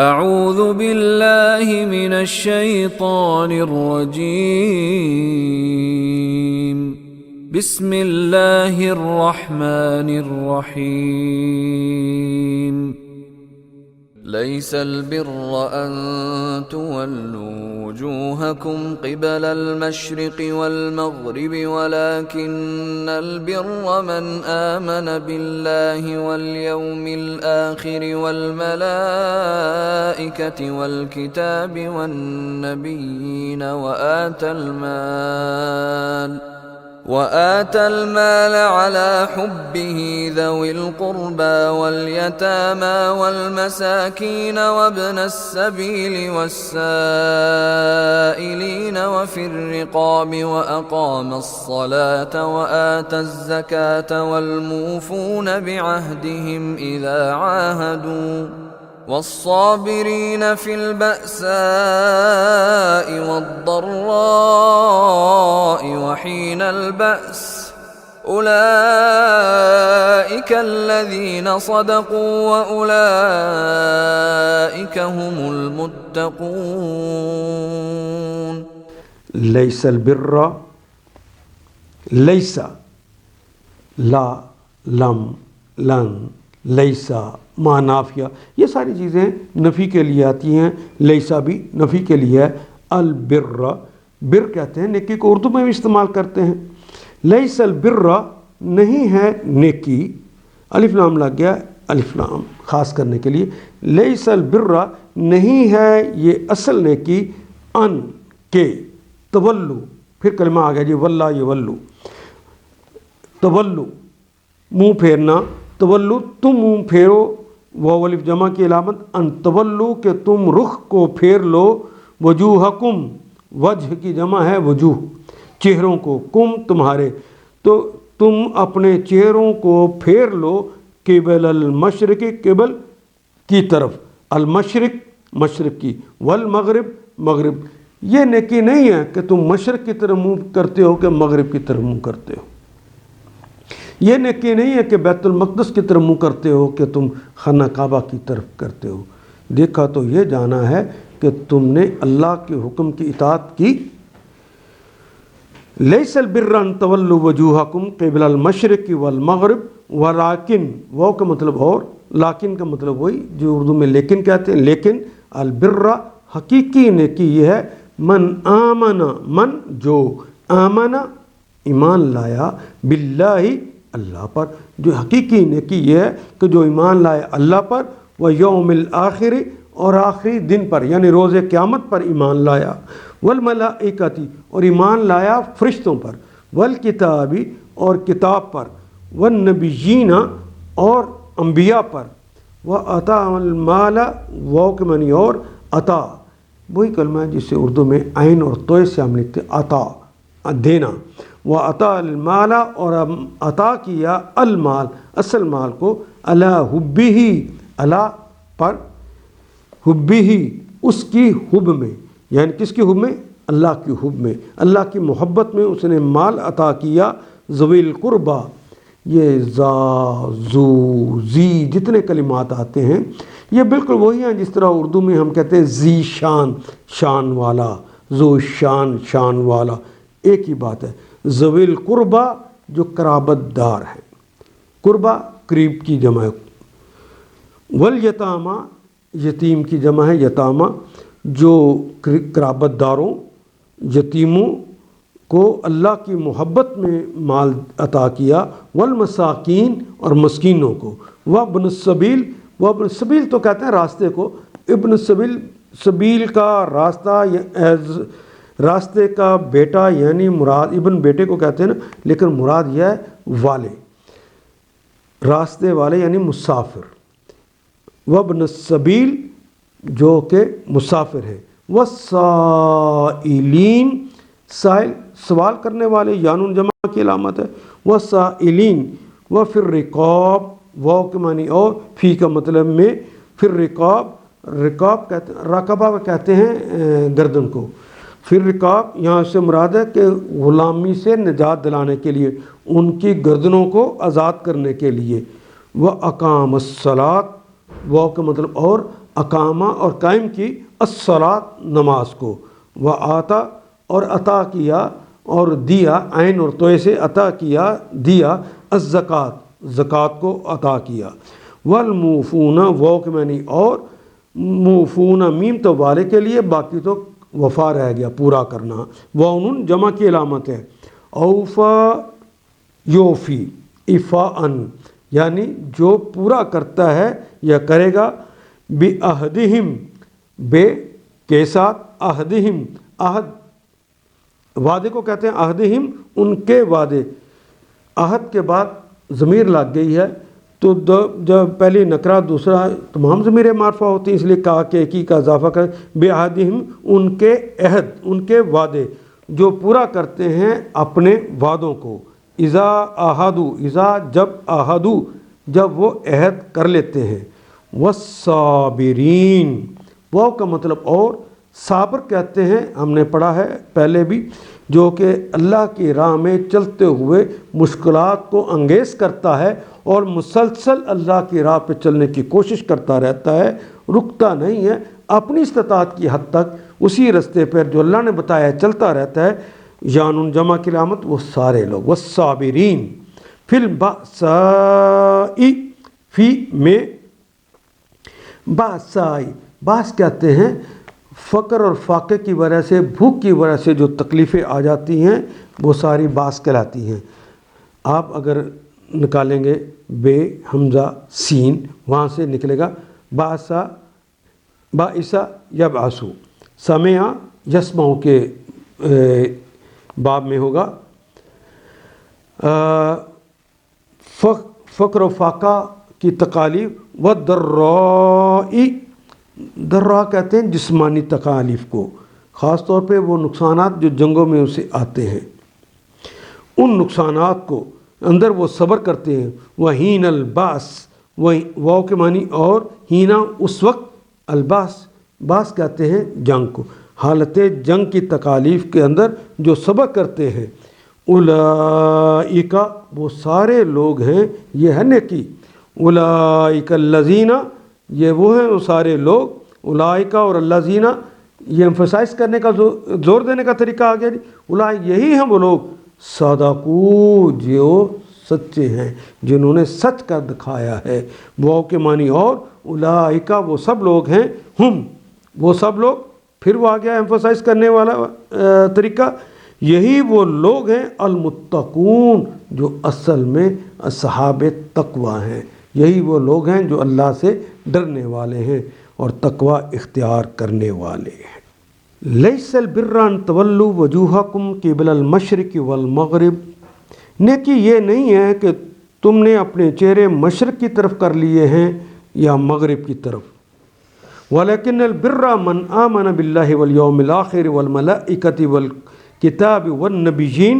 اعوذ باللہ من الشیطان الرجیم بسم اللہ الرحمن الرحیم ليس البر أن تولوا وجوهكم قبل المشرق والمغرب ولكن البر من آمن بالله واليوم الآخر والملائكة والكتاب والنبيين وآتى المال على حبه ذوي القربى واليتامى والمساكين وابن السبيل والسائلين وفي الرقاب وأقام الصلاة وآتى الزكاة والموفون بعهدهم إذا عاهدوا والصابرين في البأساء والضراء وحين البأس أولئك الذين صدقوا وأولئك هم المتقون. ليس البر ليس لا لم لن لیسا ما نافیہ یہ ساری چیزیں نفی کے لیے آتی ہیں. لیسا بھی نفی کے لیے ہے. البر بر کہتے ہیں نیکی کو اردو میں بھی استعمال کرتے ہیں. لیس البر نہیں ہے نیکی. الف لام لگ گیا الف لام خاص کرنے کے لیے. لیس البر نہیں ہے یہ اصل نیکی ان کے تولو پھر کلمہ آ گیا جی واللہ یولو تولو منہ پھیرنا. تولو تم منہ پھیرو واو الف جمع کی علامت ان تولو کہ تم رخ کو پھیر لو. وجوہکم وجہ کی جمع ہے وجوہ چہروں کو کم تمہارے تو تم اپنے چہروں کو پھیر لو قبل المشرق قبل کی طرف المشرق مشرق کی والمغرب مغرب. یہ نیکی نہیں ہے کہ تم مشرق کی طرف منہ کرتے ہو کہ مغرب کی طرف منہ کرتے ہو. یہ نیکی نہیں ہے کہ بیت المقدس کی طرف منہ کرتے ہو کہ تم خانہ کعبہ کی طرف کرتے ہو. دیکھا تو یہ جانا ہے کہ تم نے اللہ کے حکم کی اطاعت کی. لیس البر ان تولوا وجوہکم قبل المشرق والمغرب ولکن واو کا مطلب اور لیکن کا مطلب وہی جو اردو میں لیکن کہتے ہیں. لیکن البر حقیقی نیکی یہ ہے من آمن من جو آمن ایمان لایا باللہ اللہ پر. جو حقیقی نیکی یہ ہے کہ جو ایمان لائے اللہ پر و یوم الآخر اور آخری دن پر یعنی روز قیامت پر ایمان لایا. والملائکتی اور ایمان لایا فرشتوں پر. والکتابی اور کتاب پر. والنبیین اور انبیاء پر. وَأَتَى الْمَالَ واو کے معنی اور عطا وہی کلمہ ہے جسے اردو میں عین اور توئے سے ہم لکھتے عطا دینا. وَأَتَى الْمَالَ اور عطا کیا المال اصل مال کو علی حبہ علی پر حبہ اس کی حب میں یعنی کس کی حب میں اللہ کی حب میں اللہ کی محبت میں اس نے مال عطا کیا. ذوی القربہ یہ ذا ذو ذی جتنے کلمات آتے ہیں یہ بالکل وہی ہیں جس طرح اردو میں ہم کہتے ہیں ذی شان شان والا ذو شان شان والا ایک ہی بات ہے. ذوی القربہ جو قرابت دار ہیں قربہ قریب کی جمع ہے. والیتامہ یتیم کی جمع ہے یتامہ جو قرابت داروں یتیموں کو اللہ کی محبت میں مال عطا کیا. والمساکین اور مسکینوں کو. وابن السبیل وابن السبیل تو کہتے ہیں راستے کو. ابن السبیل سبیل کا راستہ راستے کا بیٹا یعنی مراد ابن بیٹے کو کہتے ہیں نا لیکن مراد یہ ہے والے راستے والے یعنی مسافر. وابن السبیل جو کہ مسافر ہے. والسائلین سائل سوال کرنے والے یانون جمع کی علامت ہے. والسائلین وفی الرقاب واو کے معنی اور فی کا مطلب میں پھر رقاب رقاب کہتے ہیں رقبہ کہتے ہیں گردن کو. پھر رقاب یہاں سے مراد ہے کہ غلامی سے نجات دلانے کے لیے ان کی گردنوں کو آزاد کرنے کے لیے. وہ اقام الصلاۃ واو کا مطلب اور اقامہ اور قائم کی الصلاۃ نماز کو، و آتا اور عطا کیا اور دیا، عین اور توئے سے عطا کیا دیا، الزکوٰۃ زکوٰۃ کو عطا کیا، والموفون واو کے معنی اور، موفون میم تو والے کے لیے، باقی تو وفا رہ گیا پورا کرنا، واؤن جمع کی علامت ہے، اوفا یوفی افاءن یعنی جو پورا کرتا ہے یا کرے گا، بعہدہم بے کے ساتھ، عہدہم عہد وعدے کو کہتے ہیں عہدہم ان کے وعدے، عہد کے بعد ضمیر لگ گئی ہے تو جب پہلی نکرہ دوسرا تمام ضمیر معرفہ ہوتی ہیں، اس لیے کہا کہ ایک ہی کا اضافہ کر، بعہدہم ان کے عہد ان کے وعدے جو پورا کرتے ہیں اپنے وعدوں کو، اذا عہدوا اذا جب عہدوا جب وہ عہد کر لیتے ہیں، والصابرین واو کا مطلب اور، صابر کہتے ہیں ہم نے پڑھا ہے پہلے بھی، جو کہ اللہ کی راہ میں چلتے ہوئے مشکلات کو انگیز کرتا ہے اور مسلسل اللہ کی راہ پہ چلنے کی کوشش کرتا رہتا ہے، رکتا نہیں ہے، اپنی استطاعت کی حد تک اسی رستے پر جو اللہ نے بتایا ہے چلتا رہتا ہے، یانون جمع کی علامت وہ سارے لوگ، والصابرین فی البأساء فی میں باسائی باس کہتے ہیں فقر اور فاقے کی وجہ سے، بھوک کی وجہ سے جو تکلیفیں آ جاتی ہیں وہ ساری باس کہلاتی ہیں۔ آپ اگر نکالیں گے بے حمزہ سین وہاں سے نکلے گا باسا باعثا یبعثو، سمع یسمع کے باب میں ہوگا، فقر و فاقہ کی تکالیف، والضراء ضراء کہتے ہیں جسمانی تکالیف کو، خاص طور پہ وہ نقصانات جو جنگوں میں اسے آتے ہیں، ان نقصانات کو اندر وہ صبر کرتے ہیں، وحین الباس واو کے معنی اور، ہینا اس وقت، الباس باس کہتے ہیں جنگ کو، حالت جنگ کی تکالیف کے اندر جو صبر کرتے ہیں، اولئک وہ سارے لوگ ہیں، یہ ہے نیکی، اولئک الذین یہ وہ ہیں وہ سارے لوگ، اولئک اور الذین یہ ایمفسائز کرنے کا زور دینے کا طریقہ آ گیا، اولئک یہی ہیں وہ لوگ، صدقو جو سچے ہیں، جنہوں نے سچ کر دکھایا ہے، واو کے معنی اور، اولئک وہ سب لوگ ہیں، ہم وہ سب لوگ، پھر وہ آ گیا ایمفسائز کرنے والا طریقہ، یہی وہ لوگ ہیں المتقون جو اصل میں اصحاب تقوی ہیں، یہی وہ لوگ ہیں جو اللہ سے ڈرنے والے ہیں اور تقوی اختیار کرنے والے ہیں۔ لیس البر ان تولوا وجوہکم قبل المشرق والمغرب، نیکی یہ نہیں ہے کہ تم نے اپنے چہرے مشرق کی طرف کر لیے ہیں یا مغرب کی طرف، ولیکن البر من آمن باللہ والیوم الآخر والملائکۃ والکتاب والنبیین،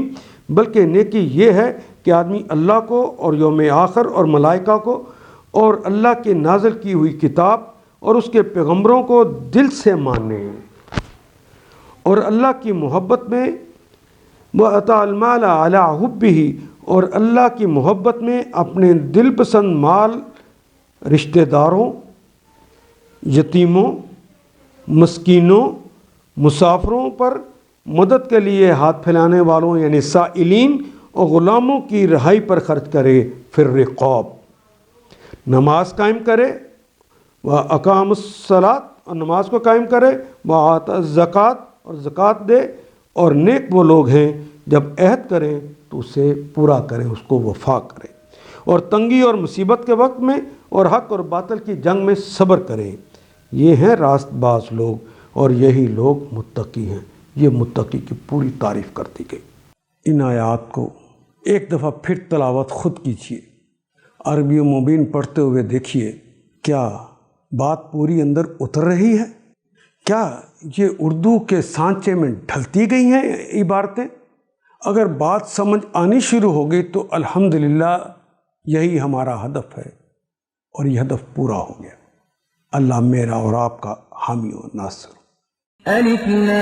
بلکہ نیکی یہ ہے کہ آدمی اللہ کو اور یوم آخر اور ملائکہ کو اور اللہ کے نازل کی ہوئی کتاب اور اس کے پیغمبروں کو دل سے مانے، اور اللہ کی محبت میں، وَأَتَى الْمَالَ عَلَىٰ حُبِّهِ اور اللہ کی محبت میں اپنے دل پسند مال رشتہ داروں، یتیموں، مسکینوں، مسافروں پر مدد کے لیے ہاتھ پھیلانے والوں یعنی سائلین اور غلاموں کی رہائی پر خرچ کرے، پھر رقاب نماز قائم کرے، وَأَقَامَ الصَّلَاةَ اور نماز کو قائم کرے، وَآتَى الزَّكَاةَ اور زکوٰۃ دے، اور نیک وہ لوگ ہیں جب عہد کریں تو اسے پورا کریں، اس کو وفا کریں، اور تنگی اور مصیبت کے وقت میں اور حق اور باطل کی جنگ میں صبر کریں، یہ ہیں راست باز لوگ اور یہی لوگ متقی ہیں۔ یہ متقی کی پوری تعریف کر دی گئی۔ ان آیات کو ایک دفعہ پھر تلاوت خود کیجیے، عربی و مبین پڑھتے ہوئے دیکھیے کیا بات پوری اندر اتر رہی ہے، کیا یہ اردو کے سانچے میں ڈھلتی گئی ہیں عبارتیں؟ اگر بات سمجھ آنی شروع ہو گئی تو الحمدللہ یہی ہمارا ہدف ہے اور یہ ہدف پورا ہو گیا۔ اللہ میرا اور آپ کا حامی و ناصر۔ الف لام